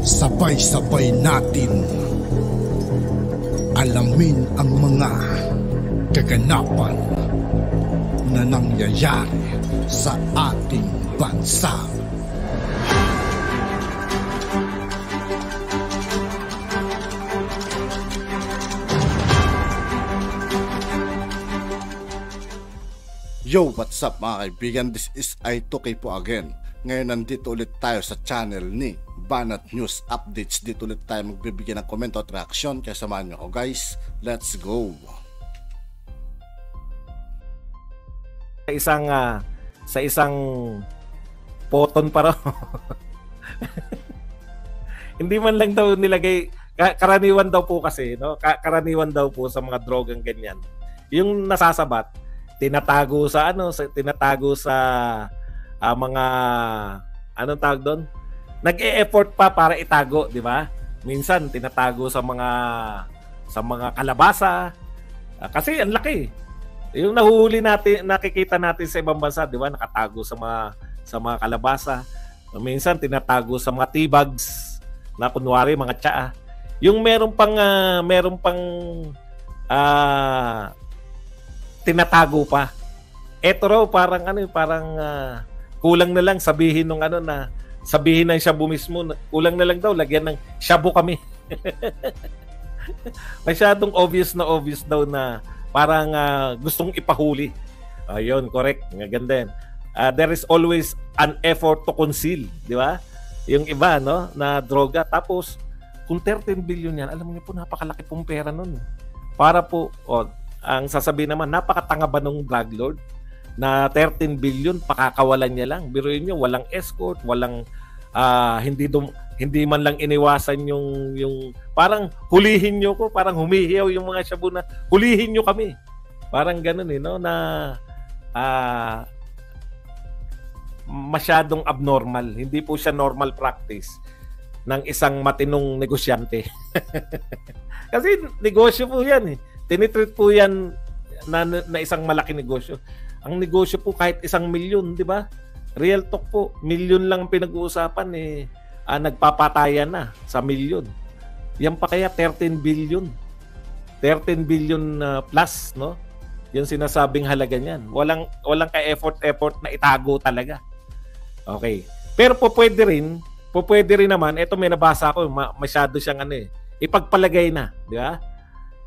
Sabay-sabay natin alamin ang mga kaganapan na nangyayari sa ating bansa. Yo, what's up mga kaibigan? This is I2K po again. Ngayon nandito ulit tayo sa channel ni Banat News Updates. Dito ulit tayo magbibigay ng komento at reaksyon. Kaya samahan nyo ko guys. Let's go! Sa isang poton para hindi man lang daw nilagay, karaniwan daw po kasi, no? Karaniwan daw po sa mga drogang ganyan. Yung nasasabat, tinatago sa mga anong tawag doon? Nag-e-effort pa para itago, di ba? Minsan tinatago sa mga kalabasa. Kasi ang laki. Yung nahuhuli natin, nakikita natin sa ibang bansa, di ba? Nakatago sa mga kalabasa. Minsan tinatago sa mga tea bags na kunwari mga tsaa. Yung meron pang tinatago pa. Eto raw parang kulang na lang sabihin sabihin ng shabu mismo, kulang na lang daw lagyan ng shabu kami. Masyadong obvious daw na parang gustong ipahuli. Ayun, correct. Ganda yan. There is always an effort to conceal, di ba? Yung iba, no, na droga. Tapos, kung 13 billion yan, alam niyo po, napakalaki pong pera nun. Para po, ang sasabihin naman, napakatanga ba nung drug lord na 13 billion, pakakawalan niya lang. Biruin niyo, walang escort, walang, hindi man lang iniwasan yung parang hulihin niyo ko, parang humihiyaw yung mga shabu na hulihin niyo kami. Parang ganun no, na masyadong abnormal. Hindi po siya normal practice ng isang matinong negosyante. Kasi negosyo po yan tinitreat po yan na isang malaki negosyo. Ang negosyo po kahit 1 milyon, di ba? Real talk po, milyon lang pinag-uusapan nagpapatayan na sa milyon. Yan pa kaya 13 billion. 13 billion plus, no? Yung sinasabing halaga niyan. Walang ka-effort na itago talaga. Okay. Pero po pwede rin naman, ito may nabasa ko, masyado siyang ipagpalagay na, di ba?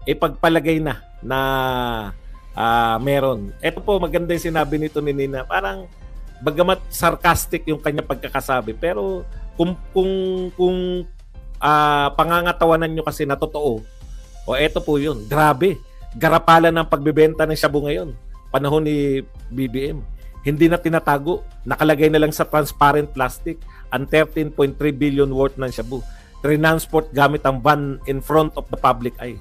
Ipagpalagay na meron. Ito po maganda yung sinabi nito ni Nina. Parang bagamat sarcastic yung kanya pagkakasabi, pero kung pangangatawanan nyo kasi na totoo, eto po yun. Grabe. Garapalan ng pagbebenta ng shabu ngayon. Panahon ni BBM. Hindi na tinatago. Nakalagay na lang sa transparent plastic ang 13.3 billion worth ng shabu. Transport gamit ang van in front of the public eye.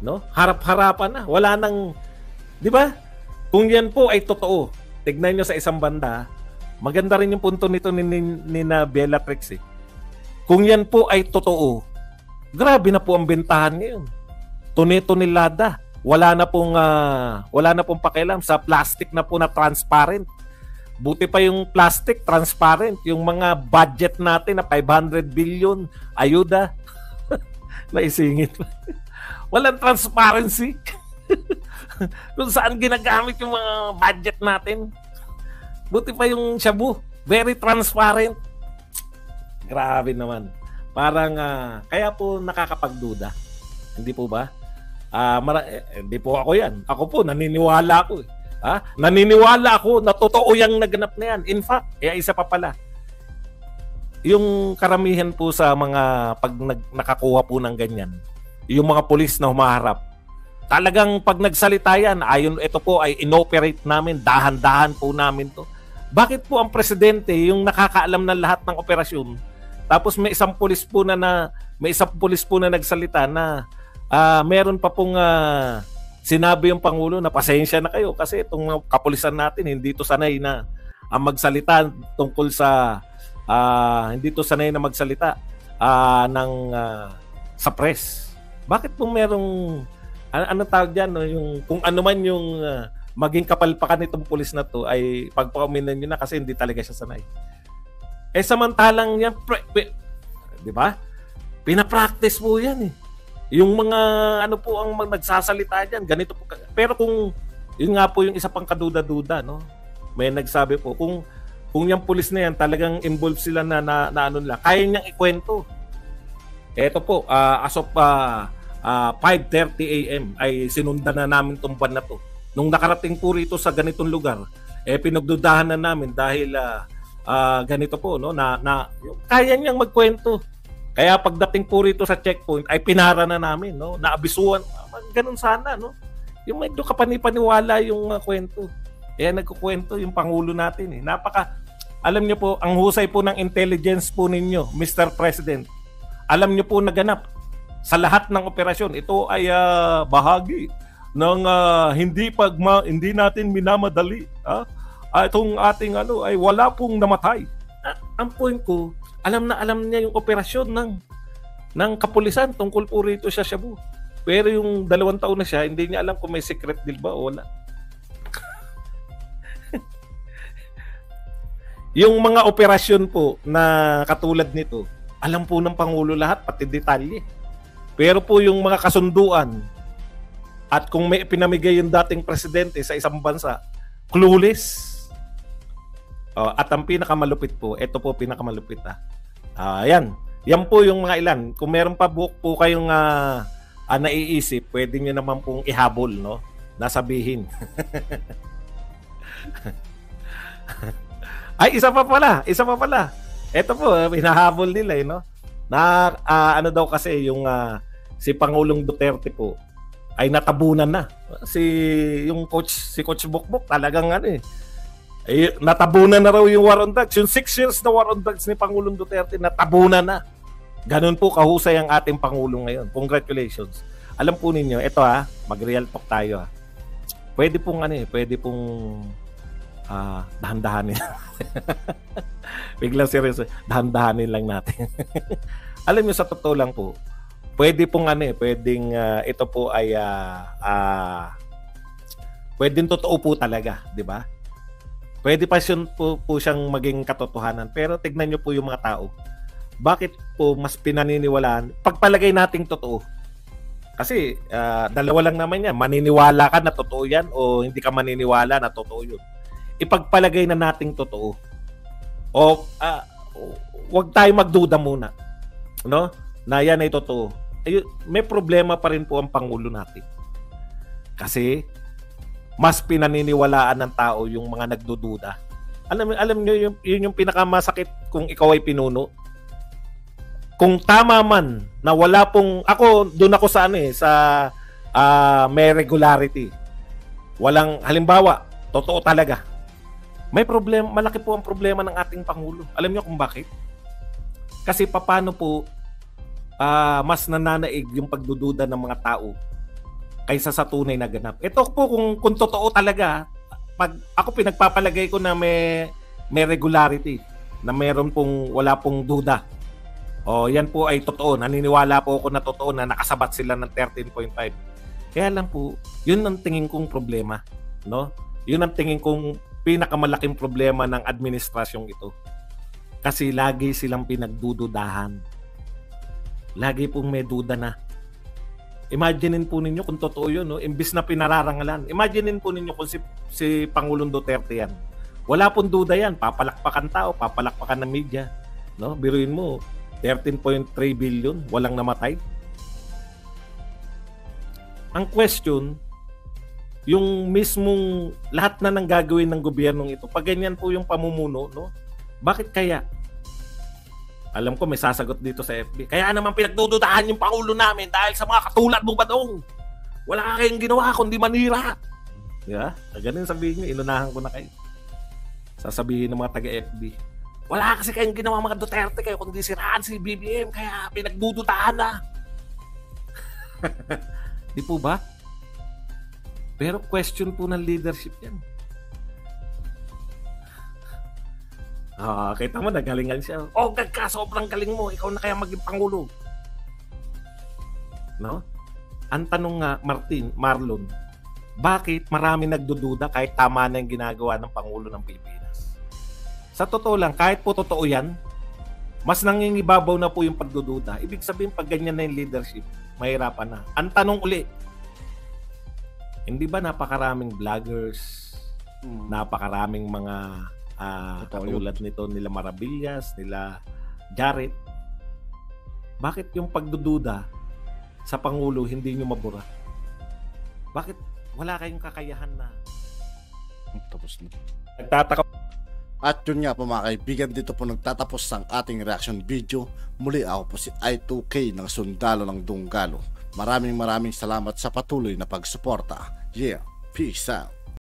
No? Harap-harapan na. Wala nang, di ba? Kung yan po ay totoo, tignan nyo sa isang banda, maganda rin yung punto nito ni na Bellatrix. Kung yan po ay totoo, grabe na po ang bentahan ngayon. Tuni-tunilada. Wala na pong pakialam sa plastic na po na transparent. Buti pa yung plastic transparent, yung mga budget natin na 500 billion ayuda naisingit. Walang transparency. Kung saan ginagamit yung mga budget natin. Buti pa yung shabu, very transparent. Grabe naman. Parang kaya po nakakapagduda. Hindi po ba? Hindi po ako yan. Ako po, naniniwala ako. Naniniwala ako na totoo yung naganap na yan. In fact, isa pa pala. Yung karamihan po sa mga pag nakakuha po ng ganyan, yung mga pulis na humaharap, talagang pag nagsalita yan, ito po ay inoperate namin, dahan-dahan po namin to. Bakit po ang presidente yung nakakaalam ng lahat ng operasyon, tapos may isang pulis po na nagsalita na meron pa pong sinabi yung Pangulo na pasensya na kayo kasi itong kapulisan natin hindi to sanay na magsalita tungkol sa hindi to sanay na magsalita sa press. Bakit po merong ano tawag diyan, no? Yung kung ano man yung maging kapalpakan nitong pulis na to ay pagpauminan niyo na kasi hindi talaga siya sanay. Samantalang yan 'Di ba? Pina-practice po 'yan eh. Yung mga ano po ang nagsasalita diyan, ganito po. Pero kung yun nga po yung isa pang kaduda-duda, no? May nagsabi po kung yung pulis na yan talagang involved sila na ano nila, kaya niyang ikwento. Ito po, as of 5:30 AM ay sinundan na namin tong van na to. Nung nakarating po rito sa ganitong lugar, pinagdudahan na namin dahil ganito po, no, na kaya niyang magkwento. Kaya pagdating po rito sa checkpoint ay pinara na namin, no, naabisuhan. Ganun sana, no. Yung medyo kapanipaniwala yung kwento. Nagkukwento yung Pangulo natin eh. Alam niyo po, ang husay po ng intelligence po ninyo, Mr. President. Alam niyo po naganap sa lahat ng operasyon. Ito ay bahagi ng hindi natin minamadali. Itong ating ay wala pong namatay. Ang point ko, alam niya yung operasyon ng kapulisan tungkol po rito sa Shabu. Pero yung 2 taon na siya, hindi niya alam kung may secret deal ba o wala. Yung mga operasyon po na katulad nito, alam po ng Pangulo lahat, pati detalye. Pero po yung mga kasunduan at kung may pinamigay yung dating presidente sa isang bansa, clueless. At ang pinakamalupit po, ito po pinakamalupit yan. Yan po yung mga ilan. Kung meron pa po kayong naiisip, pwede nyo naman pong ihabol, no? Nasabihin. Ay, isa pa pala. Ito po, hinahabol nila, no? Na ano daw kasi yung si Pangulong Duterte po ay natabunan na. Si Coach Bokbok talagang natabunan na raw yung war on drugs. Yung 6 years na war on drugs ni Pangulong Duterte, natabunan na. Ganun po kahusay ang ating Pangulo ngayon. Congratulations. Alam po ninyo, ito mag-real talk tayo Pwede pong dahan-dahanin. Biglang seryoso, dahan-dahanin lang natin. Alam niyo, sa totoo lang po, pwede pong pwedeng ito po ay pwedeng totoo po talaga, di ba? Pwede pa po siyang maging katotohanan. Pero tignan niyo po yung mga tao. Bakit po mas pinaniniwalaan? Pagpalagay nating totoo. Kasi dalawa lang naman yan. Maniniwala ka na totoo yan o hindi ka maniniwala na totoo yun. Ipagpalagay na nating totoo. O wag tayo magduda muna. No? Na yan ay totoo. May problema pa rin po ang Pangulo natin. Kasi mas pinaniniwalaan ng tao yung mga nagdududa. Alam niyo yun yung pinakamasakit kung ikaw ay pinuno. Kung tama man na wala pong doon ako sa may regularity. Walang halimbawa, totoo talaga. May problema, malaki po ang problema ng ating Pangulo. Alam niyo kung bakit? Kasi paano po mas nananaig yung pagdududa ng mga tao kaysa sa tunay na ganap. Ito po kung totoo talaga, pag ako pinagpapalagay ko na may regularity, na meron pong wala pong duda. Yan po ay totoo. Naniniwala po ako na totoo na nakasabat sila ng 13.5. Kaya lang po, yun ang tingin kong problema, no? Yun ang tingin kong pinakamalaking problema ng administrasyong ito. Kasi lagi silang pinagdududahan. Lagi pong may duda na. Imaginein po ninyo kung totoo yun, no? Imbis na pinararangalan. Imaginein po ninyo kung si Pangulong Duterte yan. Wala pong duda yan. Papalakpakan tao, papalakpakan ng media. No? Biruin mo, 13.3 billion, walang namatay. Ang question, yung mismong lahat na nang gagawin ng gobyernong ito, pag ganyan po yung pamumuno, no? Bakit kaya? Alam ko may sasagot dito sa FB. Kaya naman pinagdududahan yung Pangulo namin dahil sa mga katulad mong badong. Wala kayong ginawa kundi manira. Yeah? Ganun sabihin nyo, inunahan ko na kayo. Sasabihin ng mga taga-FB. Wala kasi kayong ginawa mga Duterte kayo kundi siraan si BBM. Kaya pinagdududahan na. Di po ba? Pero question po ng leadership yan. Kita mo, nagalingan siya. Gagka, sobrang galing mo. Ikaw na kaya maging Pangulo. No? Ang tanong nga, Marlon, bakit marami nagdududa kahit tama na yung ginagawa ng Pangulo ng Pilipinas? Sa totoo lang, kahit po totoo yan, Mas nangingibabaw na po yung pagdududa. Ibig sabihin, pag ganyan na yung leadership, mahirapan na. Ang tanong uli, hindi ba napakaraming vloggers, napakaraming mga katulad nito, nila Maravillas, nila Jared, bakit yung pagdududa sa Pangulo hindi nyo mabura? Bakit wala kayong kakayahan na? Tapos na. Nagtataka. At yun nga po mga kaibigan, dito po nagtatapos ang ating reaction video. Muli ako po si I2K ng Sundalo ng Dunggalo. Maraming salamat sa patuloy na pagsuporta. Yeah, peace out.